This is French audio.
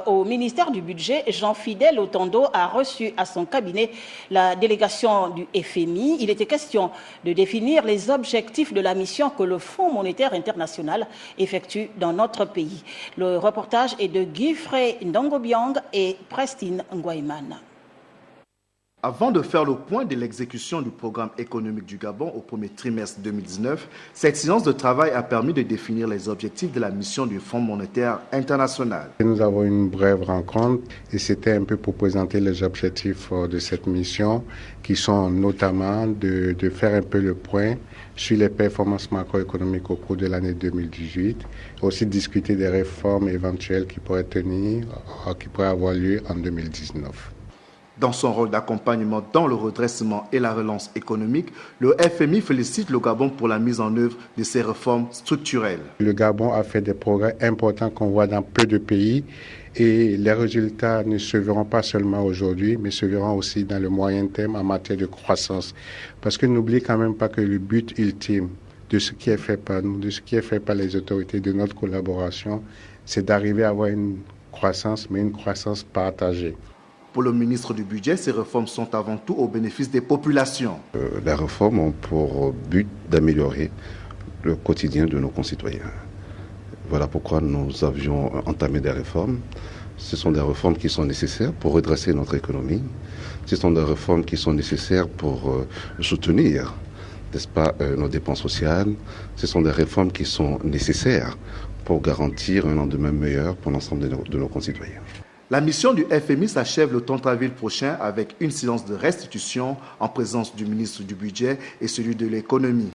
au ministère du Budget, Jean-Fidèle Otondo a reçu à son cabinet la délégation du FMI. Il était question de définir les objectifs de la mission que le Fonds monétaire international effectue dans notre pays. Le reportage est de Guy-Frey Ndongobiang et Prestine Ngwaiman. Avant de faire le point de l'exécution du programme économique du Gabon au premier trimestre 2019, cette séance de travail a permis de définir les objectifs de la mission du Fonds monétaire international. Nous avons une brève rencontre et c'était un peu pour présenter les objectifs de cette mission qui sont notamment de faire un peu le point sur les performances macroéconomiques au cours de l'année 2018, aussi discuter des réformes éventuelles qui pourraient avoir lieu en 2019. Dans son rôle d'accompagnement dans le redressement et la relance économique, le FMI félicite le Gabon pour la mise en œuvre de ces réformes structurelles. Le Gabon a fait des progrès importants qu'on voit dans peu de pays et les résultats ne se verront pas seulement aujourd'hui, mais se verront aussi dans le moyen terme en matière de croissance. Parce que n'oubliez quand même pas que le but ultime de ce qui est fait par nous, de ce qui est fait par les autorités, de notre collaboration, c'est d'arriver à avoir une croissance, mais une croissance partagée. Pour le ministre du Budget, ces réformes sont avant tout au bénéfice des populations. Les réformes ont pour but d'améliorer le quotidien de nos concitoyens. Voilà pourquoi nous avions entamé des réformes. Ce sont des réformes qui sont nécessaires pour redresser notre économie. Ce sont des réformes qui sont nécessaires pour soutenir, n'est-ce pas, nos dépenses sociales. Ce sont des réformes qui sont nécessaires pour garantir un lendemain meilleur pour l'ensemble de nos concitoyens. La mission du FMI s'achève le 30 avril prochain avec une séance de restitution en présence du ministre du Budget et celui de l'économie.